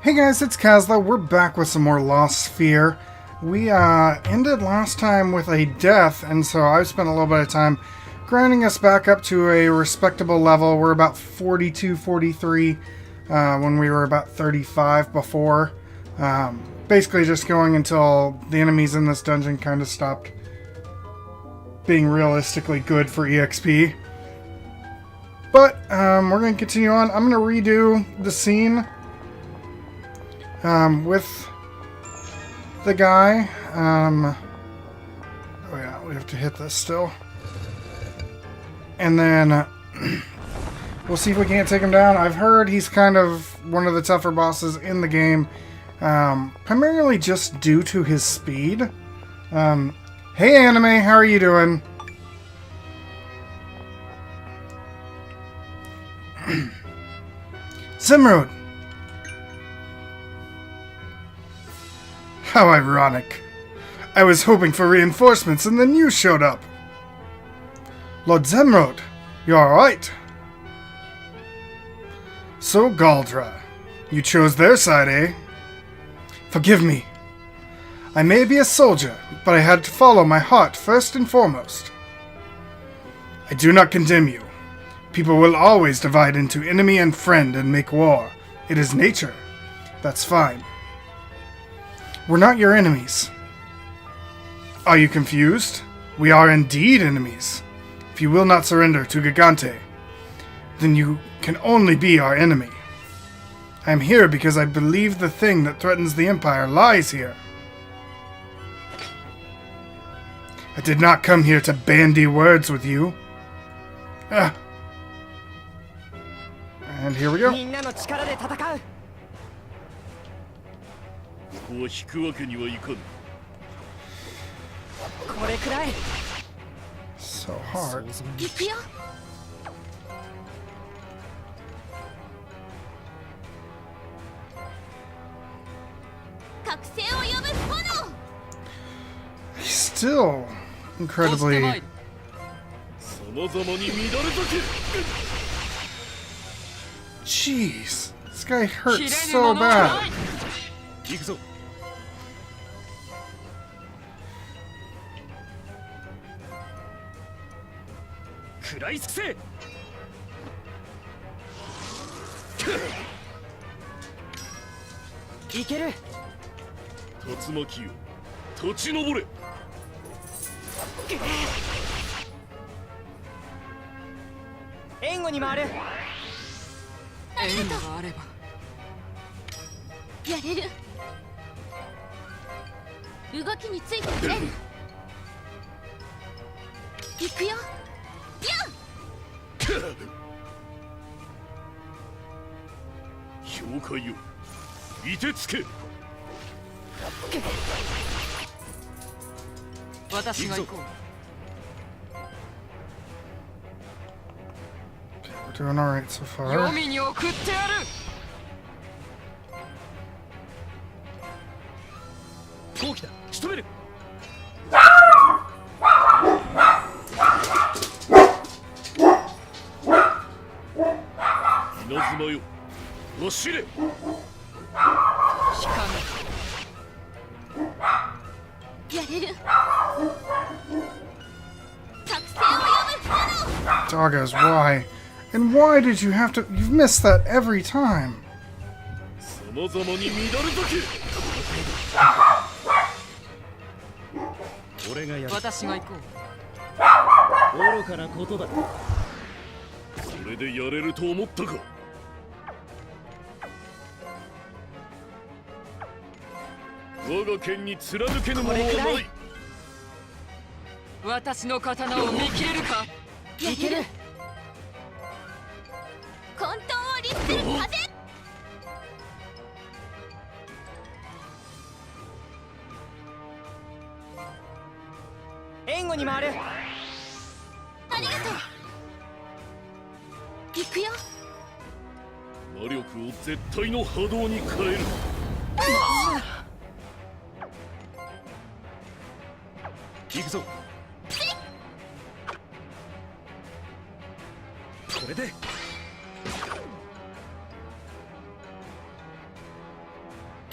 Hey guys, it's Kazla. We're back with some more Lost Sphear. We ended last time with a death, and so I've spent a little bit of time grinding us back up to a respectable level. We're about 42, 43, when we were about 35 before. Basically just going until the enemies in this dungeon kind of stopped being realistically good for EXP. But we're going to continue on. I'm going to redo the scene with the guy. Oh yeah, we have to hit this still. And then we'll see if we can't take him down. I've heard he's kind of one of the tougher bosses in the game, primarily just due to his speed. Hey Anime, how are you doing? Zimrud! How ironic. I was hoping for reinforcements and then you showed up. Lord Zemrod, you alright? So Galdra, you chose their side, eh? Forgive me. I may be a soldier, but I had to follow my heart first and foremost. I do not condemn you. People will always divide into enemy and friend and make war. It is nature. That's fine. We're not your enemies. Are you confused? We are indeed enemies. If you will not surrender to Gigante, then you can only be our enemy. I am here because I believe the thing that threatens the Empire lies here. I did not come here to bandy words with you. And here we go. So hard. He's still incredibly... Jeez, this guy hurts so bad. We're doing alright so far. Doggos, why? And why did you have to... You've missed that every time.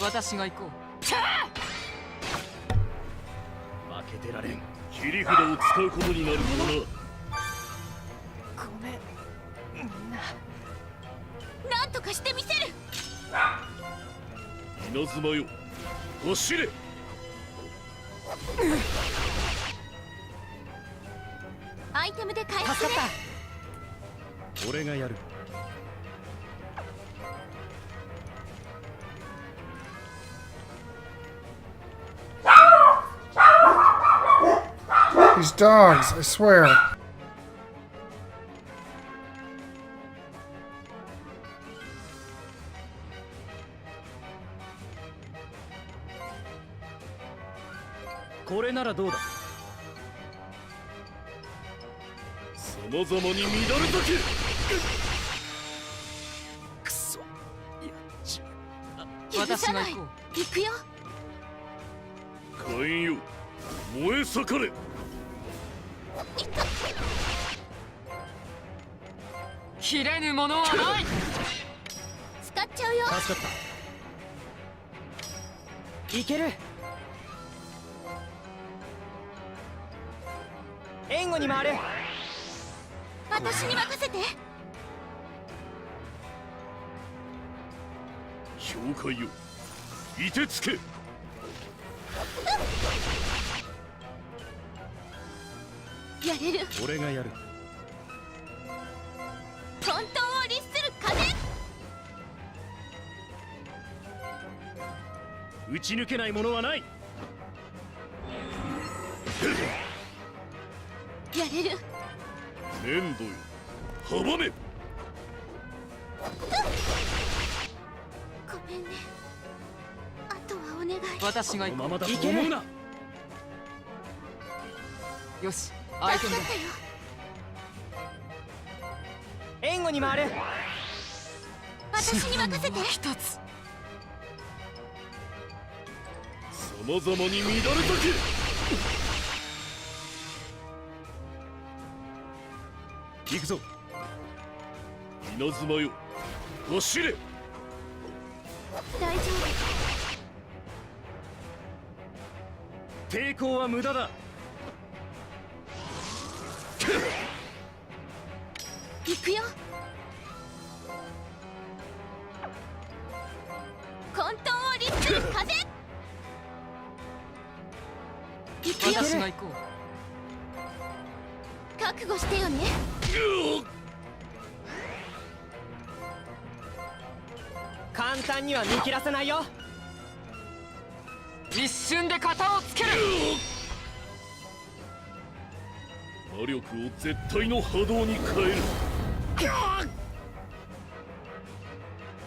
私が行こう。負けてられん。切り札を使うことになるからな。ごめん、みんな。なんとかしてみせる。稲妻よ、走れ。アイテムで回復ね。俺がやる。These dogs, I swear. Thisならどうだ。様々に乱れたけ。くそ、やっちま許さない。行くよ。火炎よ、燃え盛れ。切れぬものはない。使っちゃうよ。助かった。いける。援護に回れ。私に任せて。氷塊よ、いてつけ。やれる。俺がやる。本当を律する風。打ち抜けないものはない。やれる。粘土よ、阻め。ごめんね。あとはお願い。私が行こう。ままだと思うな。よし、相手だ。援護に回れ。私に任せて。一つ。様々に乱れたけ。行くぞ。稲妻よ、走れ。大丈夫。抵抗は無駄だ。行くよ。混沌を律する風。行くよ。私が行こう。覚悟してよね。簡単には見切らせないよ。一瞬で型をつける。魔力を絶対の波動に変える。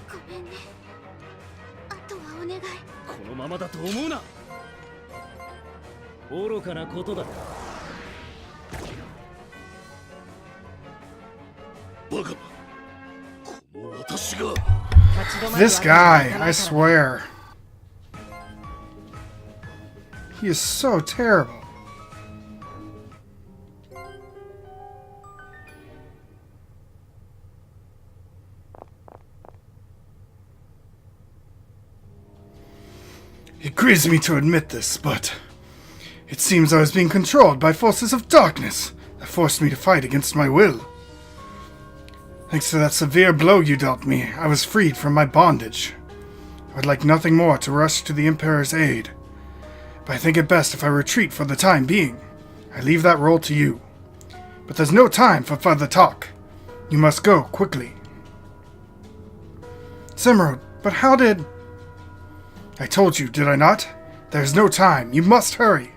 ごめんね。あとはお願い。このままだと思うな。愚かなことだ。バカな。この私が。This guy, I swear. He is so terrible. It grieves me to admit this, but it seems I was being controlled by forces of darkness that forced me to fight against my will. Thanks to that severe blow you dealt me, I was freed from my bondage. I would like nothing more to rush to the Emperor's aid, but I think it best if I retreat for the time being. I leave that role to you. But there's no time for further talk. You must go quickly. Simrod, but how did... I told you, did I not? There's no time. You must hurry.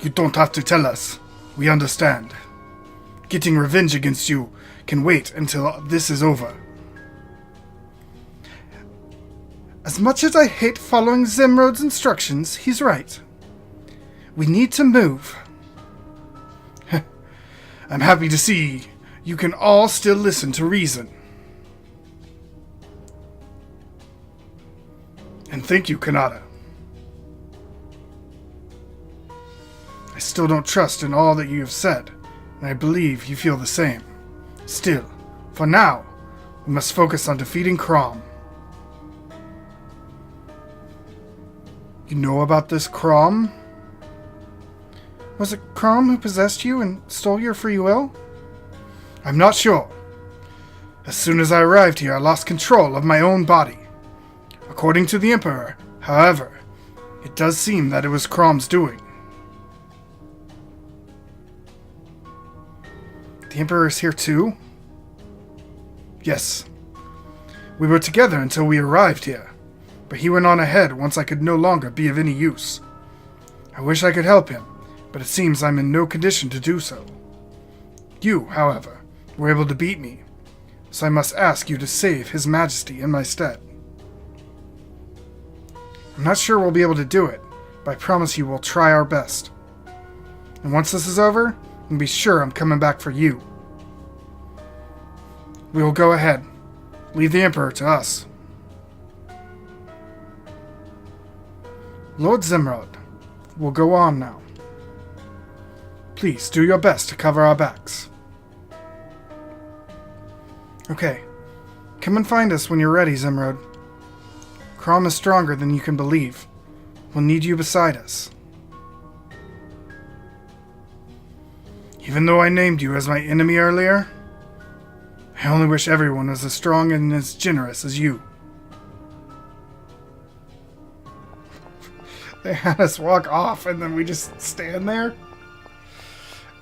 You don't have to tell us. We understand. Getting revenge against you can wait until this is over. As much as I hate following Zimrod's instructions, he's right. We need to move. I'm happy to see you can all still listen to reason. And thank you, Kanata. I still don't trust in all that you have said, and I believe you feel the same. Still, for now, we must focus on defeating Crom. You know about this Crom? Was it Crom who possessed you and stole your free will? I'm not sure. As soon as I arrived here, I lost control of my own body. According to the Emperor, however, it does seem that it was Crom's doing. The Emperor is here too? Yes. We were together until we arrived here, but he went on ahead once I could no longer be of any use. I wish I could help him, but it seems I'm in no condition to do so. You, however, were able to beat me, so I must ask you to save His Majesty in my stead. I'm not sure we'll be able to do it, but I promise you we'll try our best. And once this is over, you can be sure I'm coming back for you. We will go ahead. Leave the Emperor to us. Lord Zimrod, we'll go on now. Please do your best to cover our backs. Okay. Come and find us when you're ready, Zimrod. Crom is stronger than you can believe. We'll need you beside us. Even though I named you as my enemy earlier, I only wish everyone was as strong and as generous as you. They had us walk off and then we just stand there?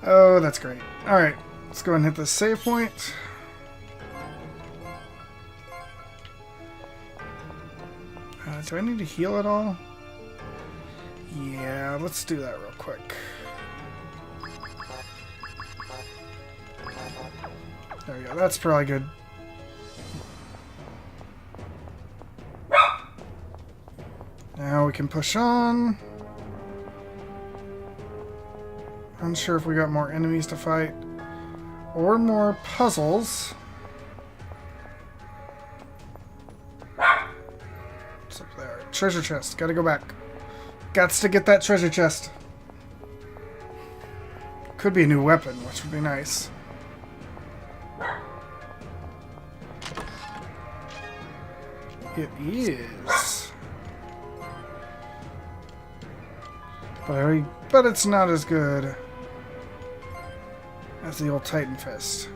Oh, that's great. Alright, let's go ahead and hit this save point. Do I need to heal at all? Yeah, let's do that real quick. There we go, that's probably good. Now we can push on. Unsure if we got more enemies to fight or more puzzles. What's up there? Treasure chest. Gotta go back. Gots to get that treasure chest. Could be a new weapon, which would be nice. It is. But it's not as good as the old Titan Fist.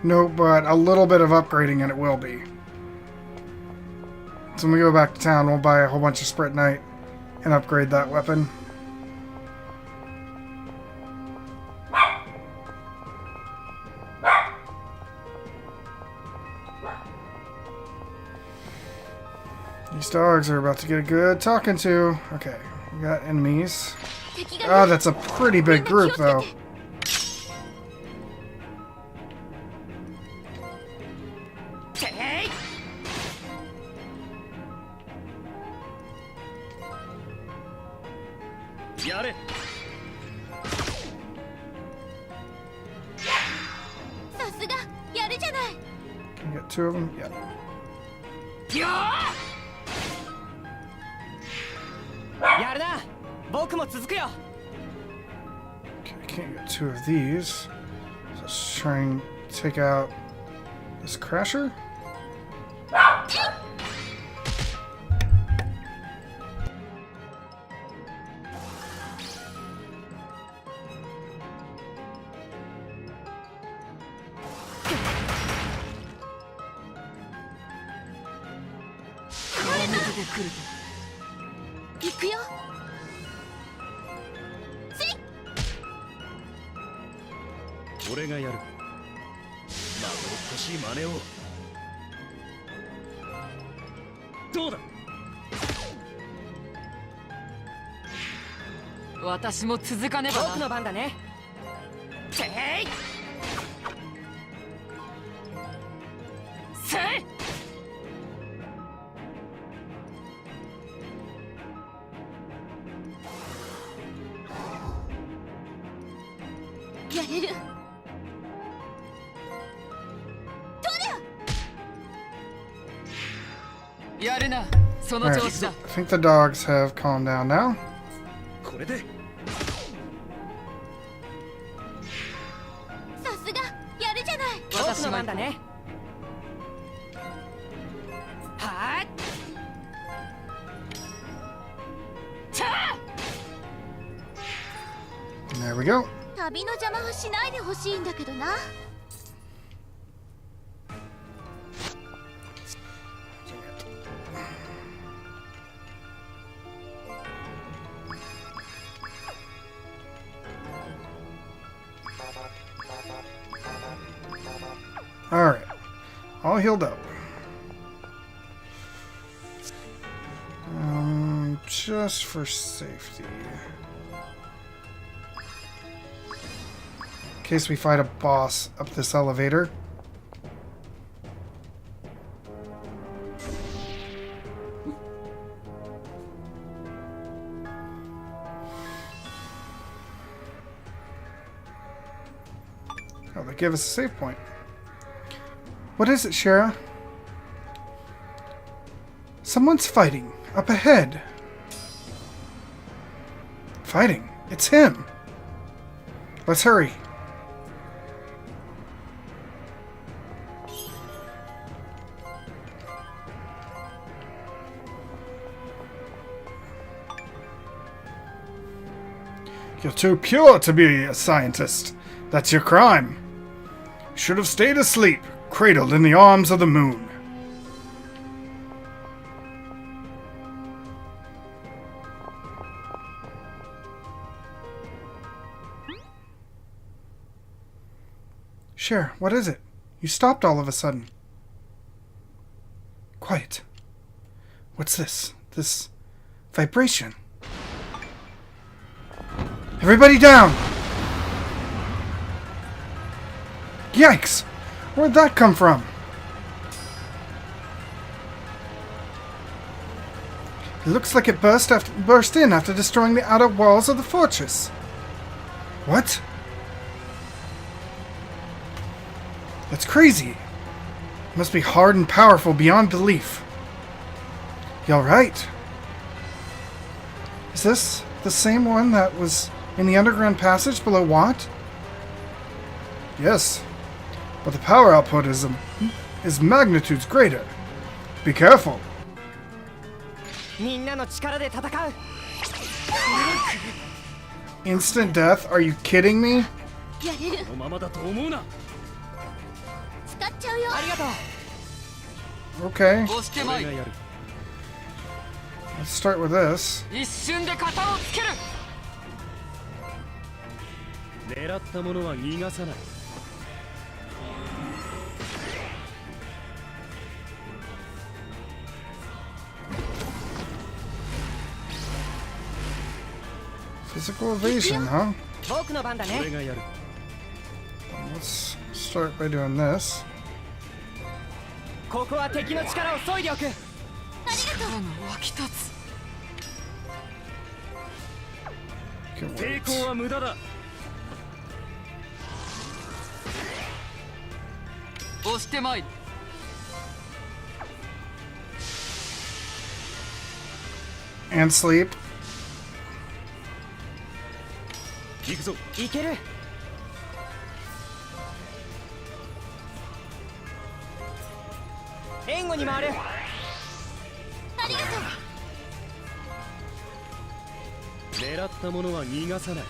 No, but a little bit of upgrading and it will be. So when we go back to town, we'll buy a whole bunch of Sprint Knight and upgrade that weapon. These dogs are about to get a good talking to. Okay, we got enemies. Oh, that's a pretty big group, though. Can you get two of them? Yeah. Okay, I can't get two of these. So let's try and take out this Crasher. Alright, I think the dogs have calmed down now. There we go. 旅の邪魔はしないでほしいんだけどな。Alright. All healed up. Just for safety. In case we fight a boss up this elevator. Oh, they gave us a save point. What is it, Shara? Someone's fighting up ahead. Fighting. It's him. Let's hurry. You're too pure to be a scientist. That's your crime. You should have stayed asleep, cradled in the arms of the moon. Cher, what is it? You stopped all of a sudden. Quiet. What's this? This vibration. Everybody down! Yikes! Where'd that come from? It looks like it burst in after destroying the outer walls of the fortress. What? That's crazy. It must be hard and powerful beyond belief. You alright? Is this the same one that was in the underground passage below Watt? Yes. But the power output is magnitudes greater. Be careful. Instant death? Are you kidding me? このままだと思うな。使っちゃうよ。ありがとう。 Okay. 押してまい。 Let's start with this. 一瞬で型をつける。狙ったものは逃がさない。 Physical evasion, huh? 僕の番だね。 俺がやる。 Let's start by doing this. ここは敵の力を削いでおく。力の湧き立つ。 Okay, 抵 wait. 抗は無駄だ。 押してまい。 And sleep. 行くぞ。いける。援護に回る。ありがとう。 狙ったものは逃がさない。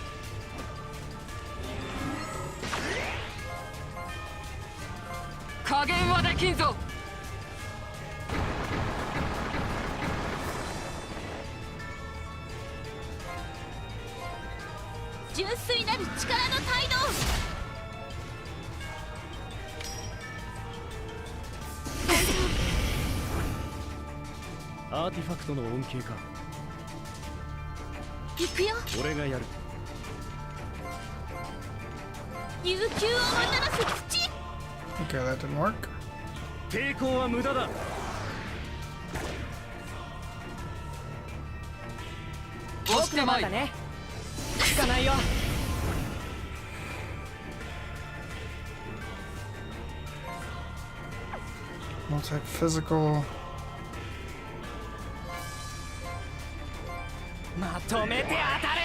加減はできんぞ。 純粋なる力の態度。 アーティファクトの恩恵か。 行くよ。 俺がやる。 悠久をもたらす土。 Okay, that didn't work. 抵抗は無駄だ。 押し僕のてまい。番だね。聞かないよ。 Multi-physical. まとめて当たれ。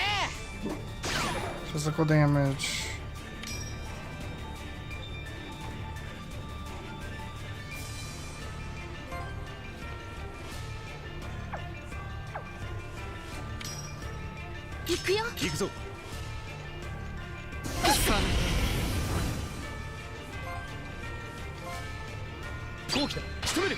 Physical damage. Ikuyo. 行くぞ。気だ。仕留める。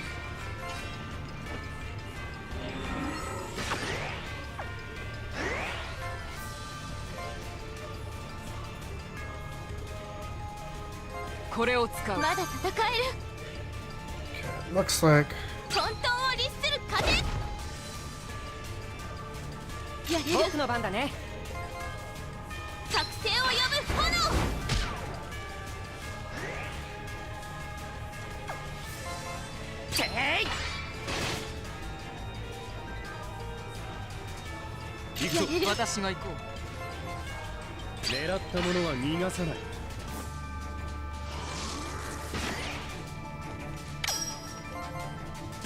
これを使う。まだ戦える。 Looks like 混沌を律する風。やれる。僕の番だね。覚醒を呼ぶ炎。てい。行くぞ。やれる。私が行こ狙ったものは逃がさない。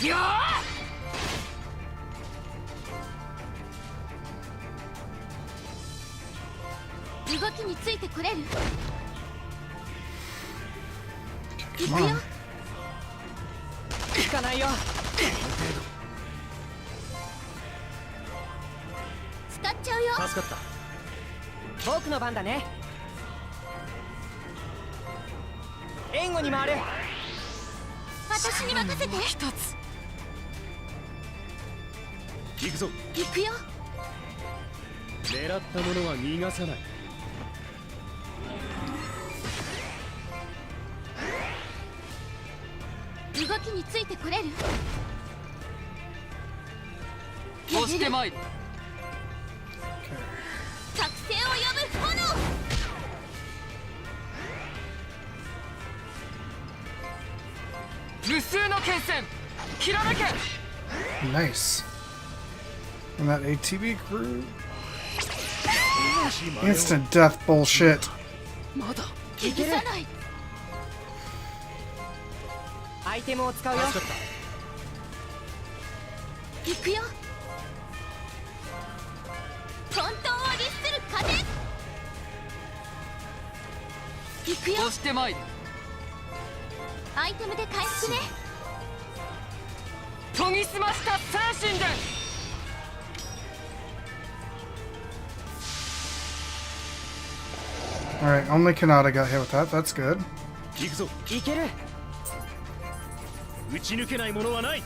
う。よ動きについてこれる。行 come くよ。 on. 行かないよ。使っちゃうよ。助かった。僕の番だね。援護に回る。私に任せて。一つ。行くぞ。行くよ。狙ったものは逃がさない。動きについてこれる。押してまいる。覚醒を呼ぶ炎。無数の剣線きらめけ。 Nice. And that ATB crew. Instant death bullshit. まだ許さない。アイテムを使うよ。助かった。行くよ。混沌を律する風。行くよ。押してまいる。アイテムで回復ね。研ぎ澄ました精神で。Alright, only Kanata got hit with that. That's good. 行くぞ。いける。打ち抜けないものはない。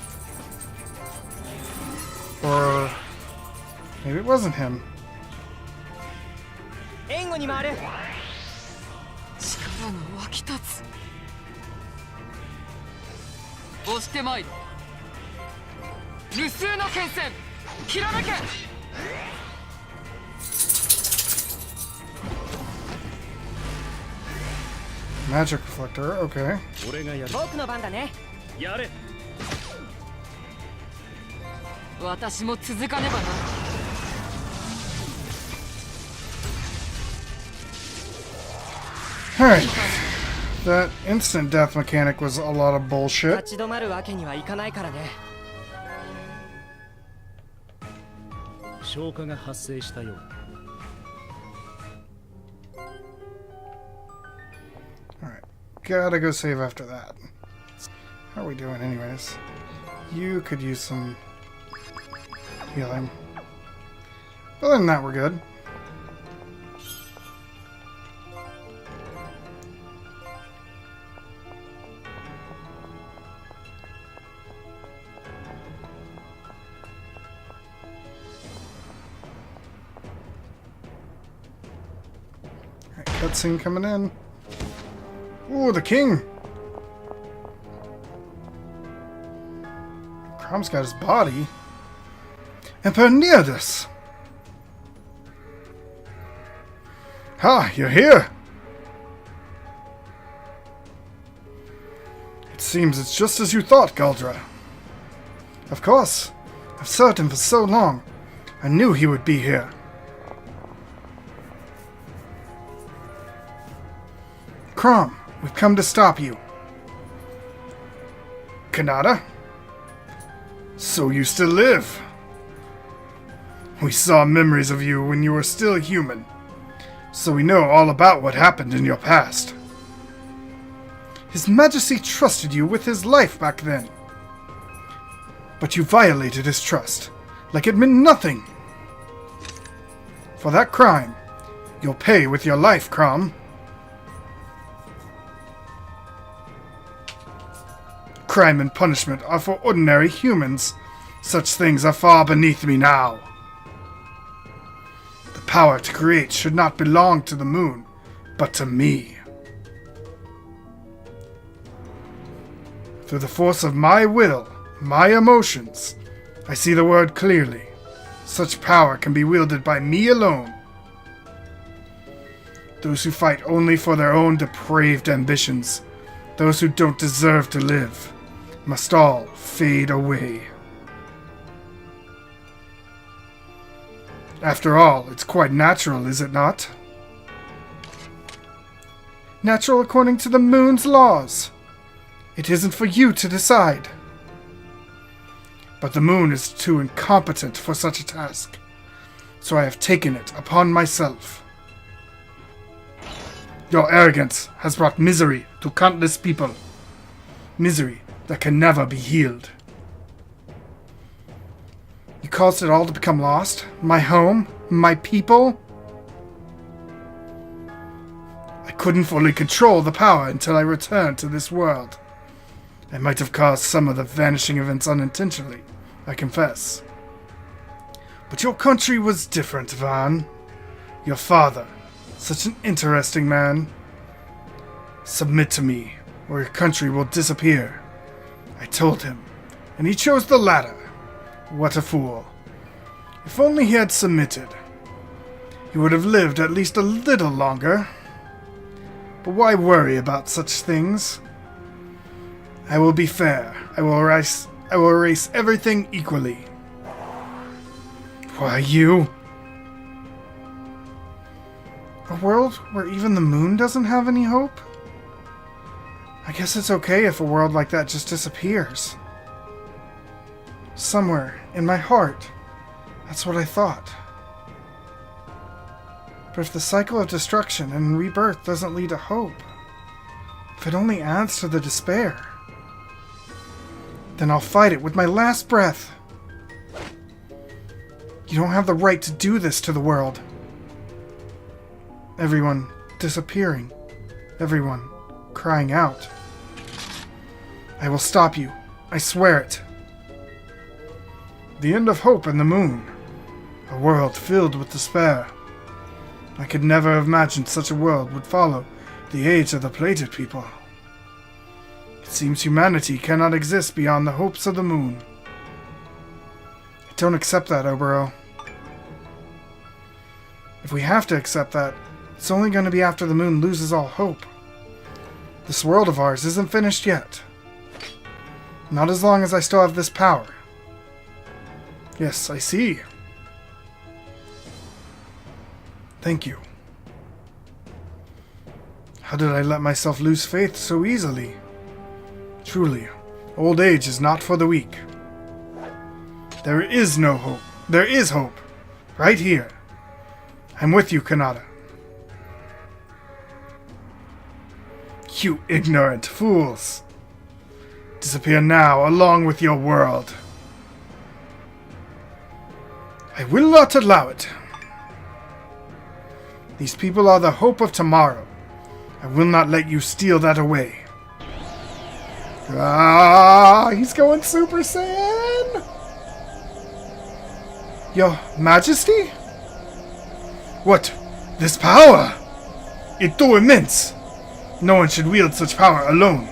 Or maybe it wasn't him. 援護に回る。力が湧き立つ。押してまいる。無数の剣線きらめけ。 Magic reflector, okay. 俺がやる。僕の番だね。やれ。私も続かねばな。 Alright. That instant death mechanic was a lot of bullshit. 立ち止まるわけにはいかないからね。消化が発生したよう。 Alright. Gotta go save after that. How are we doing anyways? You could use some healing. Other than that, we're good. Alright, cutscene coming in. Ooh, the king! Crom's got his body. Emperor Neodus! Ah, you're here! It seems it's just as you thought, Galdra. Of course. I've served him for so long. I knew he would be here. Crom, we've come to stop you. Kanata? So you still live. We saw memories of you when you were still human, so we know all about what happened in your past. His Majesty trusted you with his life back then. But you violated his trust, like it meant nothing. For that crime, you'll pay with your life, Crom. Crime and punishment are for ordinary humans. Such things are far beneath me now. The power to create should not belong to the moon, but to me. Through the force of my will, my emotions, I see the world clearly. Such power can be wielded by me alone. Those who fight only for their own depraved ambitions, those who don't deserve to live, must all fade away. After all, it's quite natural, is it not? Natural according to the moon's laws. It isn't for you to decide. But the moon is too incompetent for such a task, so I have taken it upon myself. Your arrogance has brought misery to countless people. Misery that can never be healed. You caused it all to become lost? My home? My people? I couldn't fully control the power until I returned to this world. I might have caused some of the vanishing events unintentionally, I confess. But your country was different, Van. Your father, such an interesting man. Submit to me, or your country will disappear. I told him, and he chose the latter. What a fool. If only he had submitted, he would have lived at least a little longer. But why worry about such things? I will be fair. I will erase everything equally. Why, you? A world where even the moon doesn't have any hope? I guess it's okay if a world like that just disappears. Somewhere in my heart, that's what I thought. But if the cycle of destruction and rebirth doesn't lead to hope, if it only adds to the despair, then I'll fight it with my last breath. You don't have the right to do this to the world. Everyone disappearing. Everyone crying out. I will stop you. I swear it. The end of hope and the moon. A world filled with despair. I could never have imagined such a world would follow the age of the plated people. It seems humanity cannot exist beyond the hopes of the moon. I don't accept that, Obero. If we have to accept that, it's only going to be after the moon loses all hope. This world of ours isn't finished yet. Not as long as I still have this power. Yes, I see. Thank you. How did I let myself lose faith so easily? Truly, old age is not for the weak. There is no hope. There is hope. Right here. I'm with you, Kanata. You ignorant fools. Disappear now, along with your world. I will not allow it. These people are the hope of tomorrow. I will not let you steal that away. Ah, he's going Super Saiyan! Your Majesty? What? This power? It's too immense. No one should wield such power alone.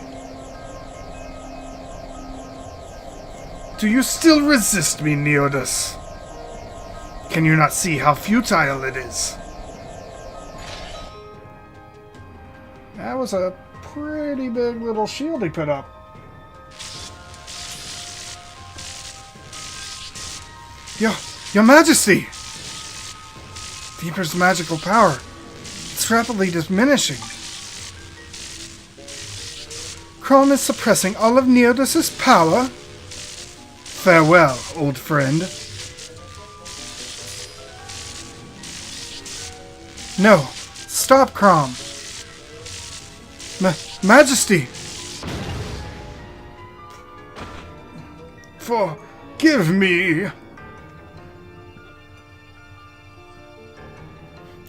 Do you still resist me, Neodus? Can you not see how futile it is? That was a pretty big little shield he put up. Your Majesty! The Emperor's magical power. It's rapidly diminishing. Chrome is suppressing all of Neodus's power? Farewell, old friend. No, stop, Crom. Majesty! Forgive me.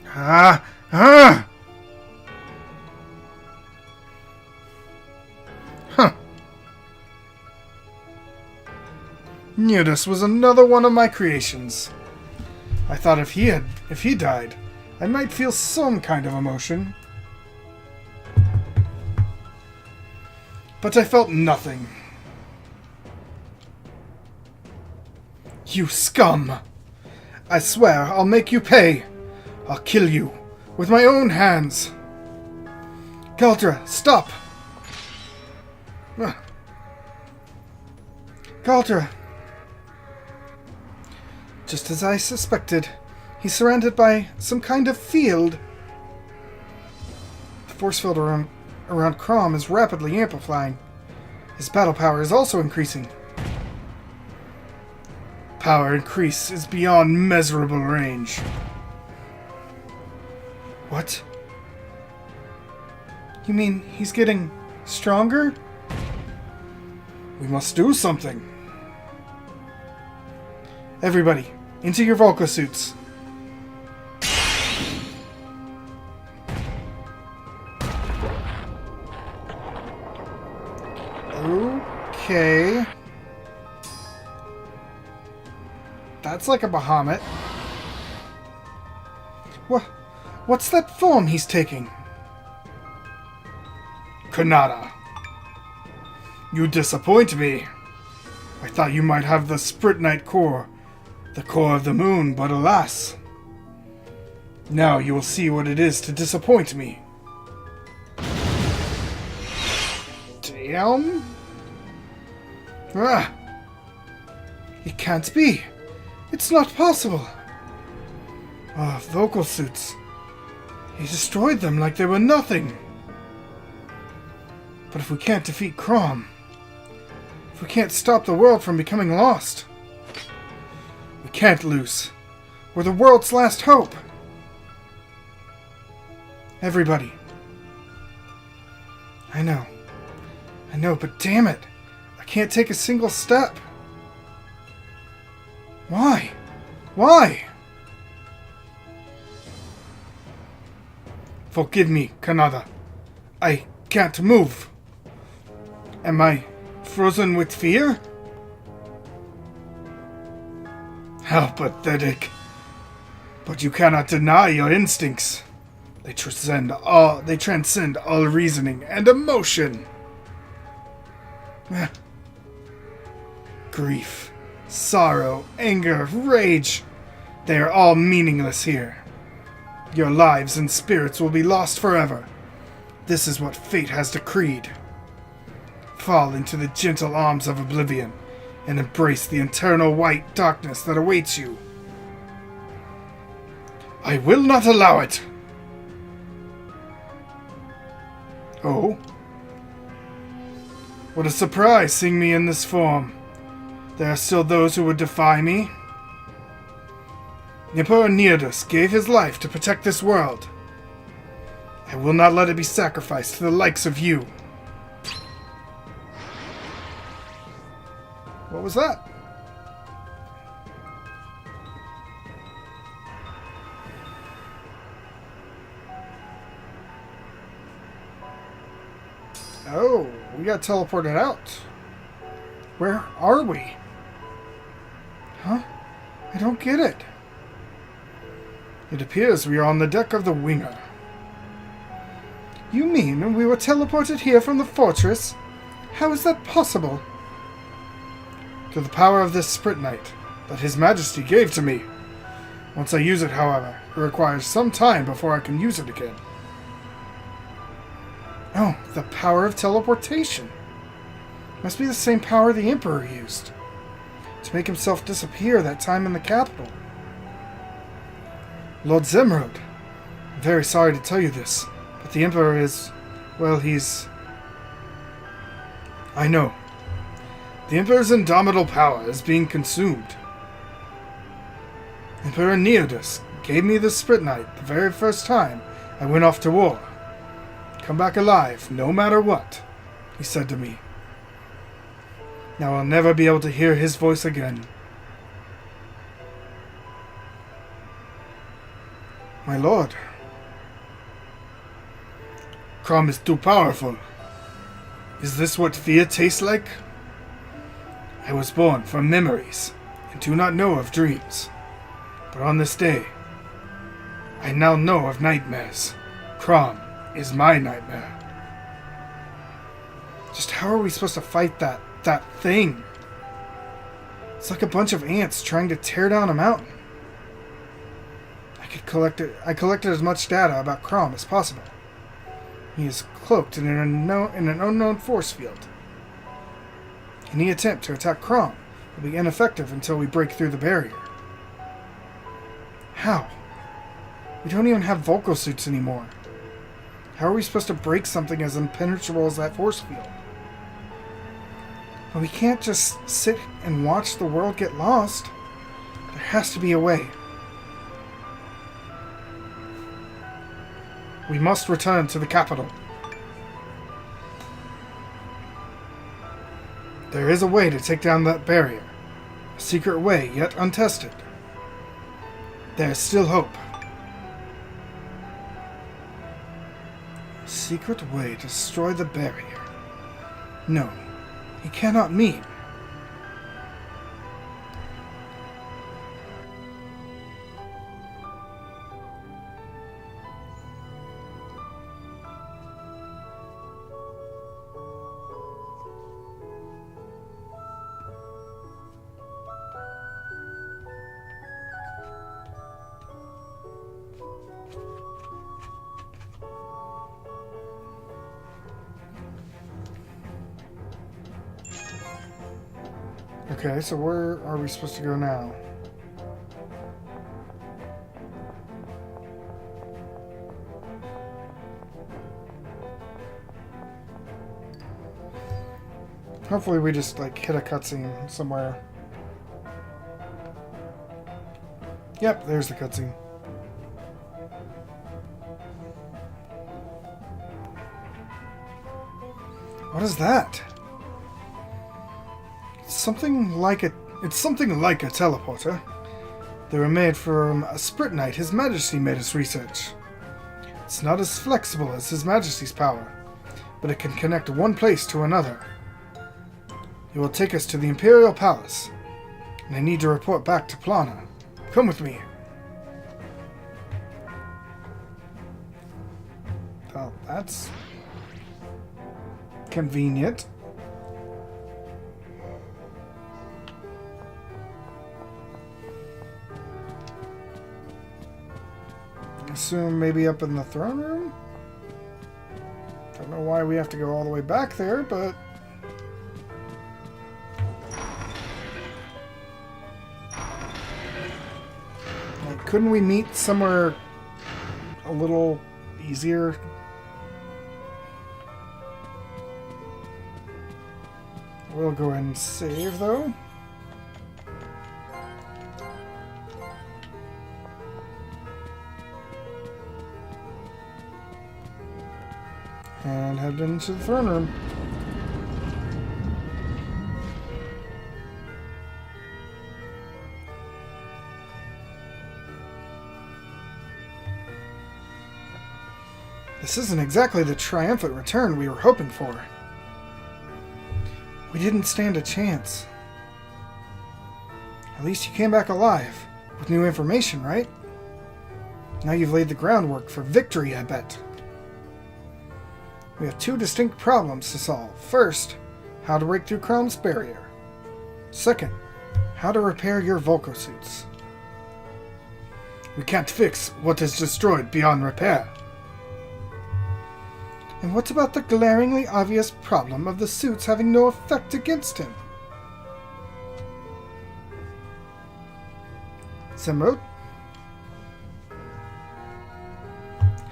Huh. Nerdus was another one of my creations. I thought if he died, I might feel some kind of emotion. But I felt nothing. You scum! I swear I'll make you pay. I'll kill you with my own hands. Galdra, stop! Galdra! Just as I suspected, he's surrounded by some kind of field. The force field around Crom is rapidly amplifying. His battle power is also increasing. Power increase is beyond measurable range. What? You mean he's getting stronger? We must do something. Everybody, into your Volca suits. Okay. That's like a Bahamut. What's that form he's taking? Kanata. You disappoint me. I thought you might have the Spritnite core, the core of the moon, but alas. Now you will see what it is to disappoint me. Damn. Ah. It can't be. It's not possible. Ah, vocal suits. He destroyed them like they were nothing. But if we can't defeat Crom, if we can't stop the world from becoming lost, we can't lose. We're the world's last hope. Everybody. I know, but damn it, I can't take a single step. Why? Why? Forgive me, Kanada. I can't move. Am I frozen with fear? How pathetic. But you cannot deny your instincts. They transcend all reasoning and emotion. Grief, sorrow, anger, rage. They are all meaningless here. Your lives and spirits will be lost forever. This is what fate has decreed. Fall into the gentle arms of oblivion and embrace the eternal white darkness that awaits you. I will not allow it! Oh? What a surprise seeing me in this form. There are still those who would defy me. Emperor Nerdus gave his life to protect this world. I will not let it be sacrificed to the likes of you. What was that? Oh, we got teleported out. Where are we? Huh? I don't get it. It appears we are on the deck of the Winger. You mean we were teleported here from the fortress? How is that possible? To the power of this Spritnite that His Majesty gave to me. Once I use it, however, it requires some time before I can use it again. Oh, the power of teleportation. Must be the same power the Emperor used to make himself disappear that time in the capital. Lord Zemrod, I'm very sorry to tell you this, but the Emperor is, well, I know. The Emperor's indomitable power is being consumed. Emperor Nerdus gave me the Spritnite the very first time I went off to war. Come back alive, no matter what, he said to me. Now I'll never be able to hear his voice again. My lord. Crom is too powerful. Is this what fear tastes like? I was born from memories and do not know of dreams. But on this day, I now know of nightmares. Crom is my nightmare. Just how are we supposed to fight that thing? It's like a bunch of ants trying to tear down a mountain. I collected as much data about Crom as possible. He is cloaked in an unknown force field. Any attempt to attack Crom will be ineffective until we break through the barrier. How? We don't even have vocal suits anymore. How are we supposed to break something as impenetrable as that force field? But we can't just sit and watch the world get lost. There has to be a way. We must return to the capital. There is a way to take down that barrier. A secret way, yet untested. There is still hope. A secret way to destroy the barrier. No, he cannot mean. Okay, so where are we supposed to go now? Hopefully we just, like, hit a cutscene somewhere. Yep, there's the cutscene. What is that? It's something like a teleporter. They were made from a Sprit His Majesty made us research. It's not as flexible as His Majesty's power, but it can connect one place to another. It will take us to the Imperial Palace, and I need to report back to Plana. Come with me. Well, that's convenient. Assume maybe up in the throne room? Don't know why we have to go all the way back there, but... like, couldn't we meet somewhere a little easier? We'll go ahead and save, though. And head into the throne room. This isn't exactly the triumphant return we were hoping for. We didn't stand a chance. At least you came back alive, with new information, right? Now you've laid the groundwork for victory, I bet. We have two distinct problems to solve. First, how to break through Crom's barrier. Second, how to repair your Volco suits. We can't fix what is destroyed beyond repair. And what about the glaringly obvious problem of the suits having no effect against him? Zemrod?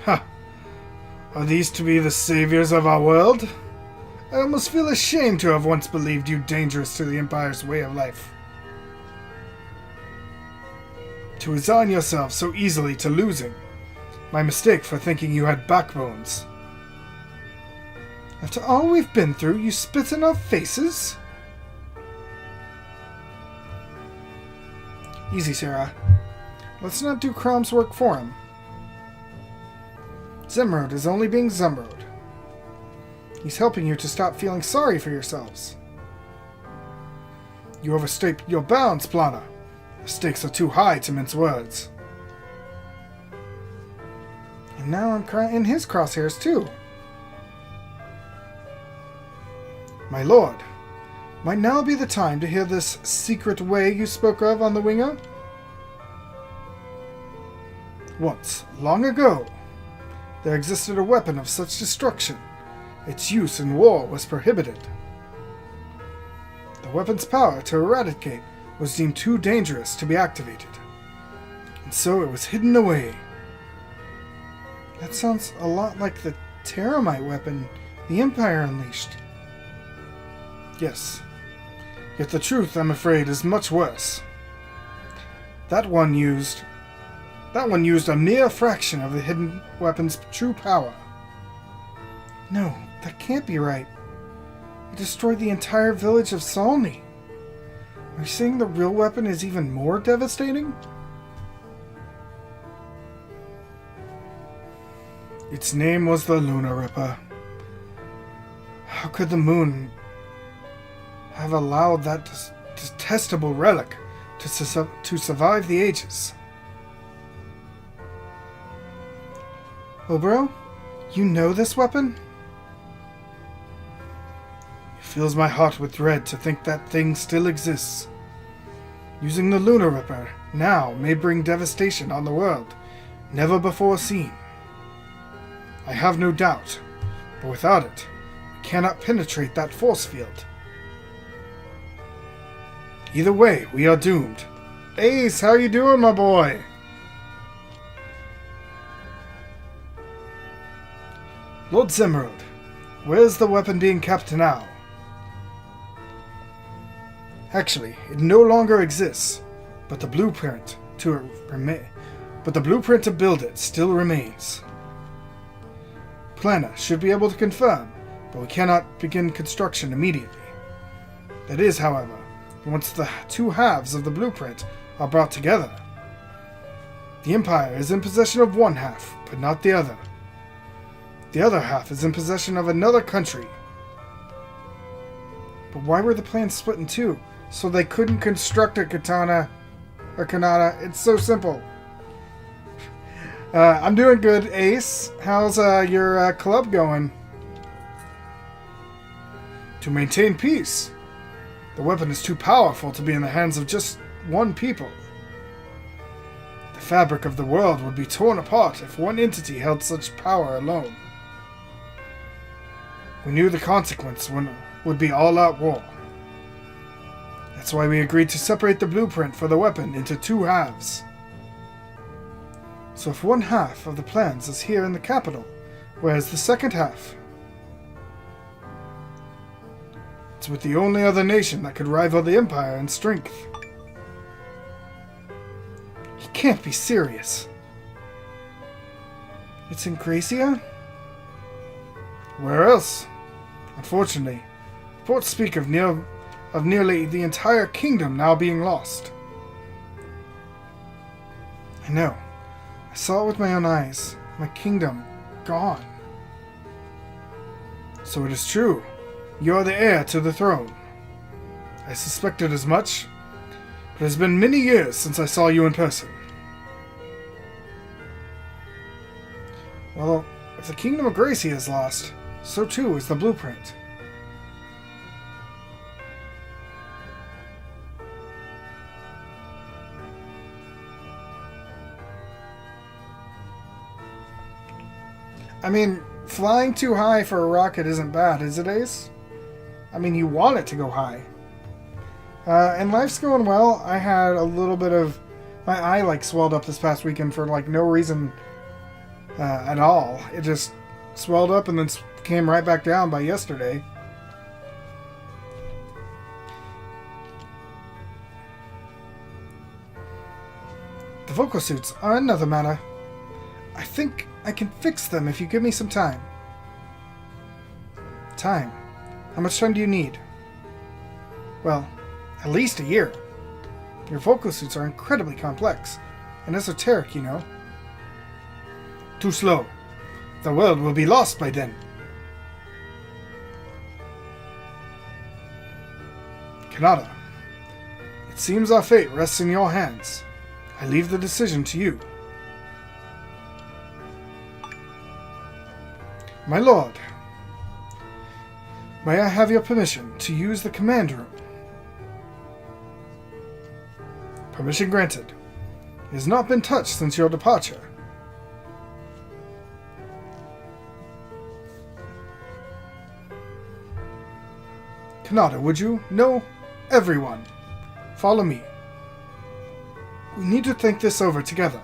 Ha! Are these to be the saviors of our world? I almost feel ashamed to have once believed you dangerous to the Empire's way of life. To resign yourself so easily to losing. My mistake for thinking you had backbones. After all we've been through, you spit in our faces? Easy, Sarah. Let's not do Crom's work for him. Zemrod is only being Zemrod. He's helping you to stop feeling sorry for yourselves. You overstepped your bounds, Plana. The stakes are too high to mince words. And now I'm in his crosshairs too. My lord, might now be the time to hear this secret way you spoke of on the Winger? Once, long ago, there existed a weapon of such destruction. Its use in war was prohibited. The weapon's power to eradicate was deemed too dangerous to be activated, and so it was hidden away. That sounds a lot like the Terramite weapon the Empire unleashed. Yes, yet the truth, I'm afraid, is much worse. That one used a mere fraction of the hidden weapon's true power. No, that can't be right. It destroyed the entire village of Solny. Are you saying the real weapon is even more devastating? Its name was the Lunar Ripper. How could the moon have allowed that detestable relic to survive the ages? Oh, bro? You know this weapon? It fills my heart with dread to think that thing still exists. Using the Lunar Ripper now may bring devastation on the world never before seen. I have no doubt, but without it, we cannot penetrate that force field. Either way, we are doomed. Ace, how you doing, my boy? Lord Zemerald, where's the weapon being kept now? Actually, it no longer exists, but the blueprint to build it still remains. Plana should be able to confirm, but we cannot begin construction immediately. That is, however, once the two halves of the blueprint are brought together. The Empire is in possession of one half, but not the other. The other half is in possession of another country. But why were the plans split in two? So they couldn't construct a katana or kanata. It's so simple. I'm doing good, Ace. How's your club going? To maintain peace. The weapon is too powerful to be in the hands of just one people. The fabric of the world would be torn apart if one entity held such power alone. We knew the consequence would be all-out war. That's why we agreed to separate the blueprint for the weapon into two halves. So if one half of the plans is here in the capital, where's the second half? It's with the only other nation that could rival the Empire in strength. He can't be serious. It's in Gracia? Where else? Unfortunately, reports speak of nearly the entire kingdom now being lost. I know. I saw it with my own eyes. My kingdom gone. So it is true. You are the heir to the throne. I suspected as much, but it has been many years since I saw you in person. Well, if the Kingdom of Gracia is lost, so too is the blueprint. I mean, flying too high for a rocket isn't bad, is it, Ace? I mean, you want it to go high. And life's going well. I had a little bit of... My eye, swelled up this past weekend for, no reason at all. It just swelled up and then came right back down by yesterday. The vocal suits are another matter. I think I can fix them if you give me some time. Time? How much time do you need? Well, at least a year. Your vocal suits are incredibly complex and esoteric, you know. Too slow. The world will be lost by then. Kanata, It seems our fate rests in your hands. I leave the decision to you. My lord, may I have your permission to use the command room? Permission granted. It has not been touched since your departure. Kanata, would you? No, everyone. Follow me. We need to think this over together,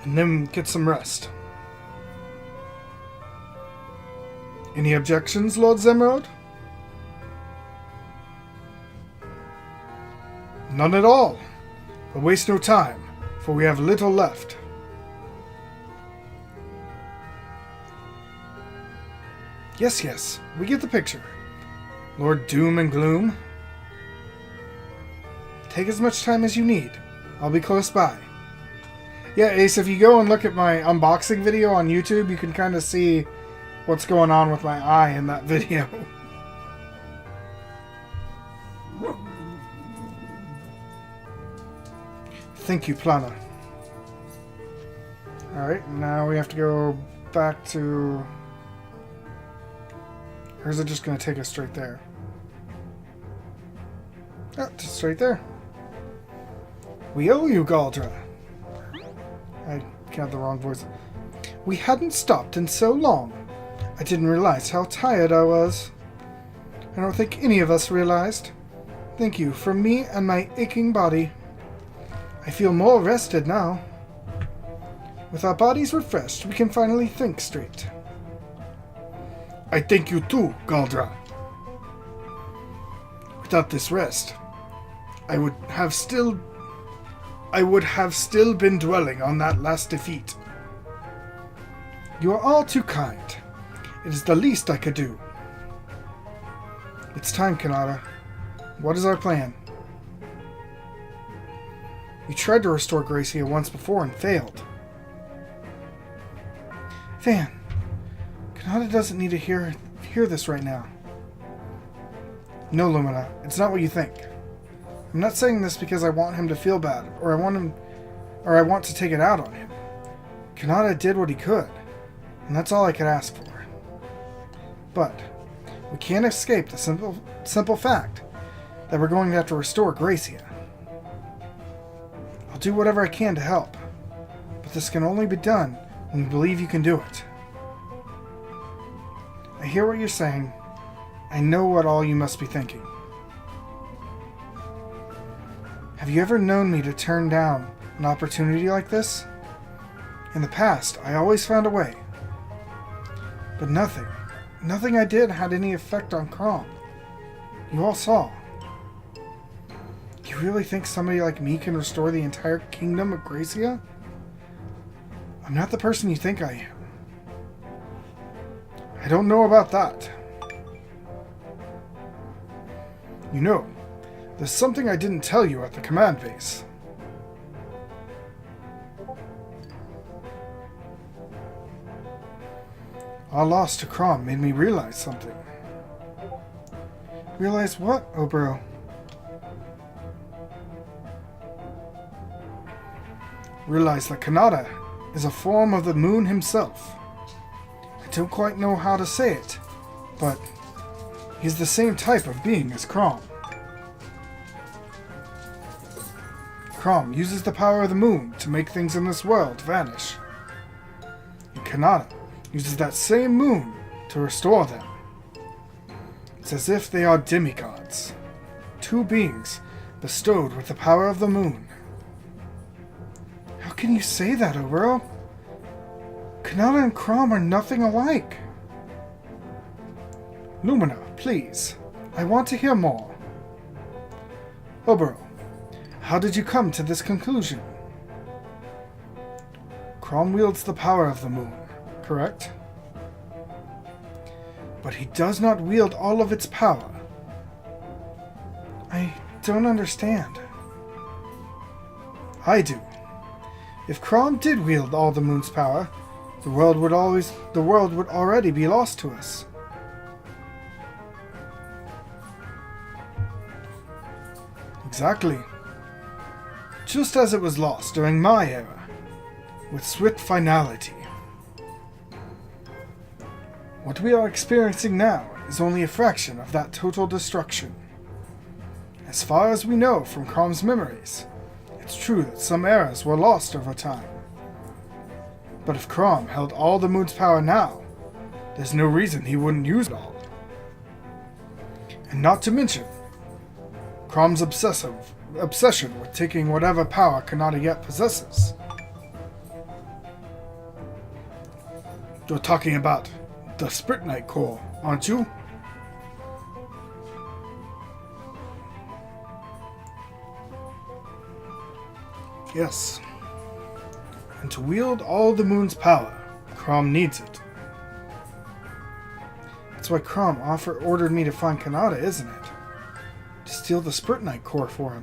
and then get some rest. Any objections, Lord Zemrod? None at all. But waste no time, for we have little left. Yes, we get the picture. Lord Doom and Gloom. Take as much time as you need. I'll be close by. Yeah, Ace, if you go and look at my unboxing video on YouTube, you can kind of see what's going on with my eye in that video. Thank you, Plana. Alright, now we have to go back to... Or is it just going to take us straight there? Oh, just straight there. We owe you, Galdra. I got the wrong voice. We hadn't stopped in so long. I didn't realize how tired I was. I don't think any of us realized. Thank you from me and my aching body. I feel more rested now. With our bodies refreshed, we can finally think straight. I thank you too, Galdra. Without this rest, I would have still been dwelling on that last defeat. You are all too kind. It is the least I could do. It's time, Kanata. What is our plan? You tried to restore Gracia once before and failed. Van, Kanata doesn't need to hear this right now. No, Lumina, it's not what you think. I'm not saying this because I want him to feel bad, or I want to take it out on him. Kanata did what he could, and that's all I could ask for. But we can't escape the simple fact that we're going to have to restore Gracia. I'll do whatever I can to help, but this can only be done when you believe you can do it. I hear what you're saying. I know what all you must be thinking. Have you ever known me to turn down an opportunity like this? In the past, I always found a way. But nothing I did had any effect on Crom. You all saw. You really think somebody like me can restore the entire kingdom of Gracia? I'm not the person you think I am. I don't know about that. You know, there's something I didn't tell you at the command base. Our loss to Crom made me realize something. Realize what, Obro? Realize that Kanata is a form of the moon himself. I don't quite know how to say it, but he's the same type of being as Crom. Crom uses the power of the moon to make things in this world vanish. And Kanata uses that same moon to restore them. It's as if they are demigods, two beings bestowed with the power of the moon. How can you say that, Obro? Kanata and Crom are nothing alike. Lumina, please. I want to hear more. Obro, how did you come to this conclusion? Crom wields the power of the moon, correct? But he does not wield all of its power. I don't understand. I do. If Crom did wield all the moon's power, the world would already be lost to us. Exactly. just as it was lost during my era, with swift finality. What we are experiencing now is only a fraction of that total destruction. As far as we know from Crom's memories, it's true that some eras were lost over time. But if Crom held all the moon's power now, there's no reason he wouldn't use it all. And not to mention, Crom's obsession with taking whatever power Kanata yet possesses. You're talking about the Sprit-Knight Core, aren't you? Yes. And to wield all the moon's power, Crom needs it. That's why Crom ordered me to find Kanata, isn't it? To steal the Sprit-Knight Core for him.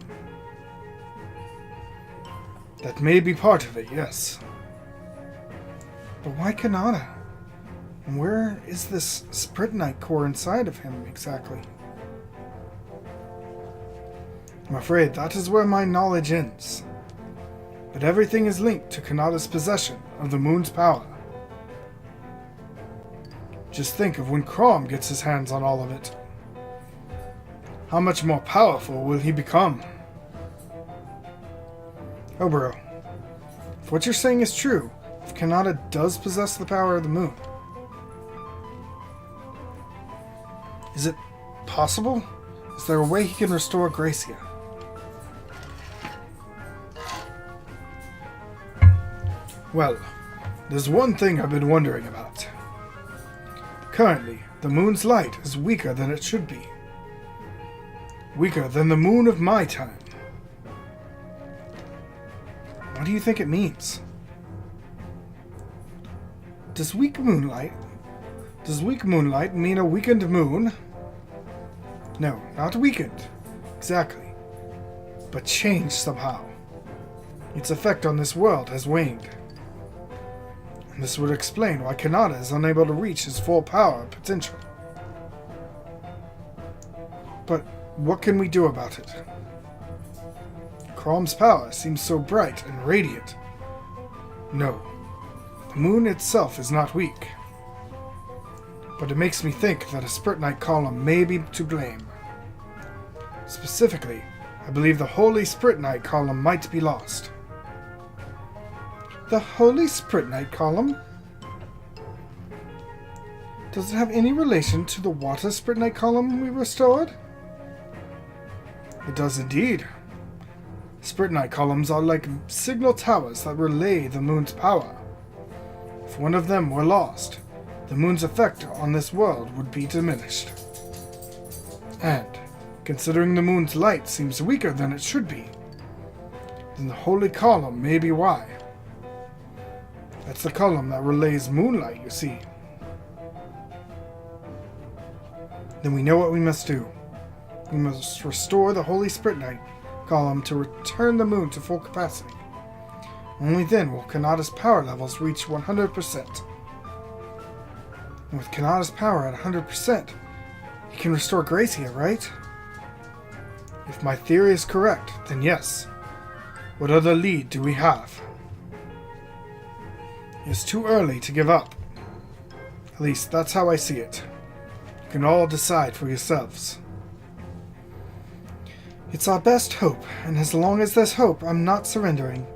That may be part of it, yes. But why Kanata? And where is this Sprit-Knight Core inside of him, exactly? I'm afraid that is where my knowledge ends. But everything is linked to Kanata's possession of the moon's power. Just think of when Crom gets his hands on all of it. How much more powerful will he become? Oboro, if what you're saying is true, if Kanata does possess the power of the moon, is it possible? Is there a way he can restore Gracia? Well, there's one thing I've been wondering about. Currently, the moon's light is weaker than it should be. Weaker than the moon of my time. What do you think it means? Does weak moonlight mean a weakened moon? No, not weakened. Exactly. But changed somehow. Its effect on this world has waned. And this would explain why Kanata is unable to reach his full power potential. But what can we do about it? Crom's power seems so bright and radiant. No, the moon itself is not weak. But it makes me think that a Sprit-Knight column may be to blame. Specifically, I believe the Holy Sprit-Knight column might be lost. The Holy Sprit-Knight column? Does it have any relation to the Water Sprit-Knight column we restored? It does indeed. Sprit-Knight columns are like signal towers that relay the moon's power. If one of them were lost, the moon's effect on this world would be diminished. And, considering the moon's light seems weaker than it should be, then the Holy Column may be why. That's the column that relays moonlight, you see. Then we know what we must do. We must restore the Holy Sprit-Knight column to return the moon to full capacity. Only then will Kanata's power levels reach 100%. And with Kanata's power at 100%, he can restore Gracia, right? If my theory is correct, then yes. What other lead do we have? It's too early to give up. At least, that's how I see it. You can all decide for yourselves. It's our best hope, and as long as there's hope, I'm not surrendering.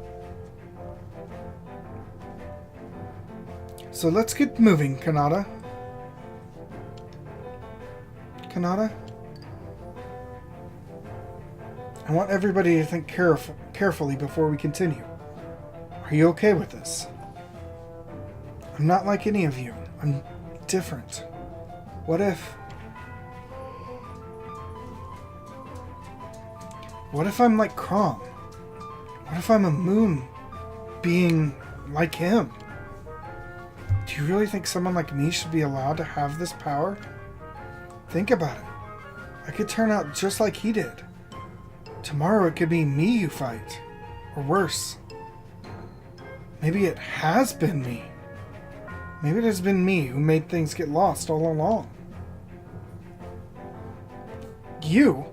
So let's get moving, Kanata. Kanata? I want everybody to think carefully before we continue. Are you okay with this? I'm not like any of you. I'm different. What if... What if I'm like Crom? What if I'm a moon being like him? Do you really think someone like me should be allowed to have this power? Think about it. I could turn out just like he did. Tomorrow it could be me you fight. Or worse. Maybe it has been me. Maybe it has been me who made things get lost all along. You?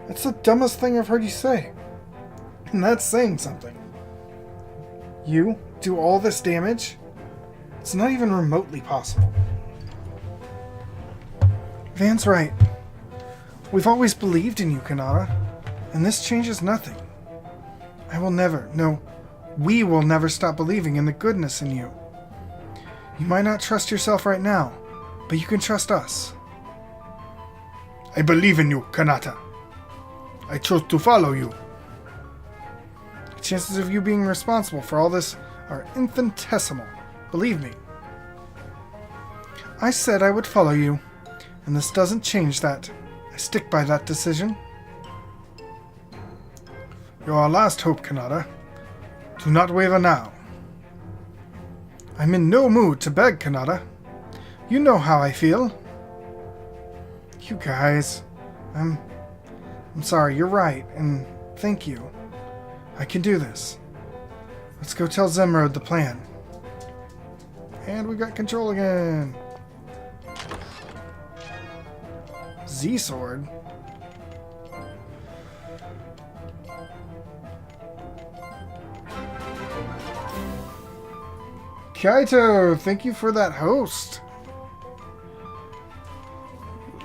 That's the dumbest thing I've heard you say. And that's saying something. You do all this damage? It's not even remotely possible. Van's right. We've always believed in you, Kanata, and this changes nothing. I will never, no, we will never stop believing in the goodness in you. You might not trust yourself right now, but you can trust us. I believe in you, Kanata. I chose to follow you. The chances of you being responsible for all this are infinitesimal. Believe me. I said I would follow you, and this doesn't change that. I stick by that decision. You're our last hope, Kanata. Do not waver now. I'm in no mood to beg, Kanata. You know how I feel. You guys, I'm sorry, you're right, and thank you. I can do this. Let's go tell Zemrod the plan. And we got control again. Z-Sword? Kaito, thank you for that host.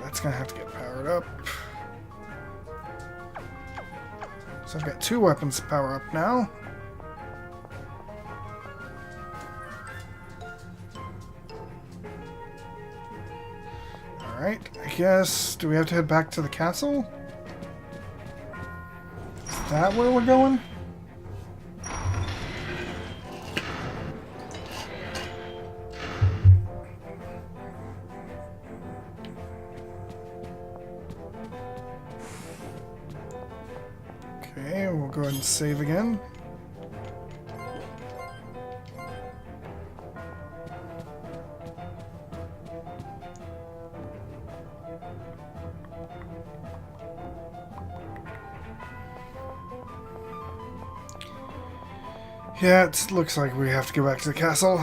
That's gonna have to get powered up. So I've got 2 weapons to power up now. Alright, I guess, do we have to head back to the castle? Is that where we're going? Okay, we'll go ahead and save again. Yeah, it looks like we have to go back to the castle.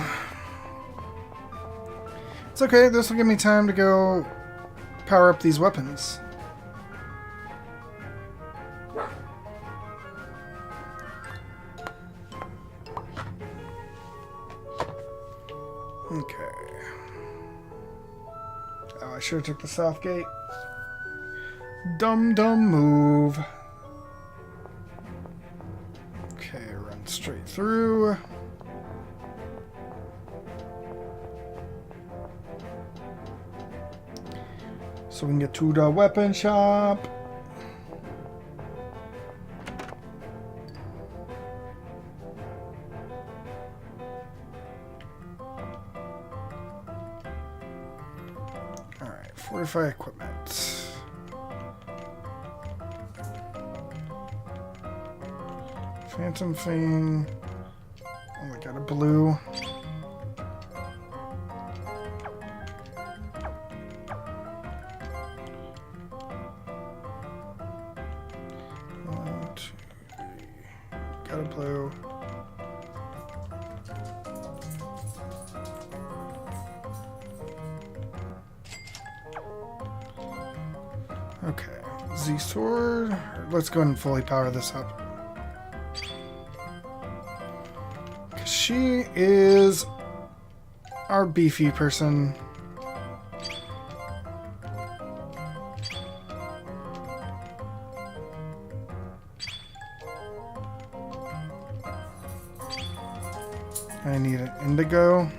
It's okay, this will give me time to go power up these weapons. Okay. Oh, I should have took the south gate. Dumb move. Okay, run straight through. So we can get to the weapon shop. Alright, fortify equipment. Phantom thing. Oh, I got a blue. One, two, three. Got a blue. Okay. Z-Sword. Let's go ahead and fully power this up. She is our beefy person. I need an indigo.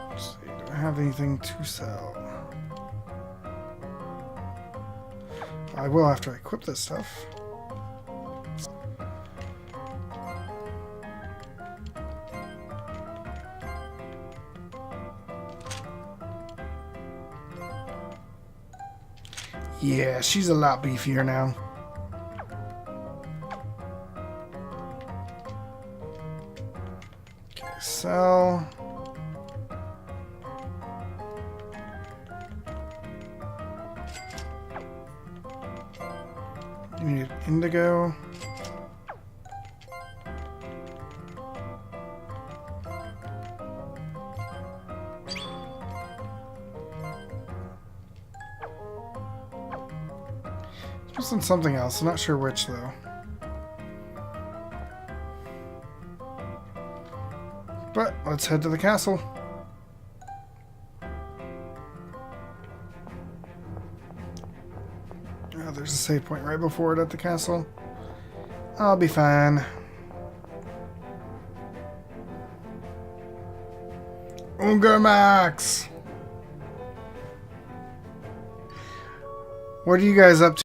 Let's see, do I have anything to sell? I will after I equip this stuff. Yeah, she's a lot beefier now. Okay, sell. You need indigo. was on something else. I'm not sure which, though. But let's head to the castle. Oh, there's a save point right before it at the castle. I'll be fine. Ungermax! What are you guys up to?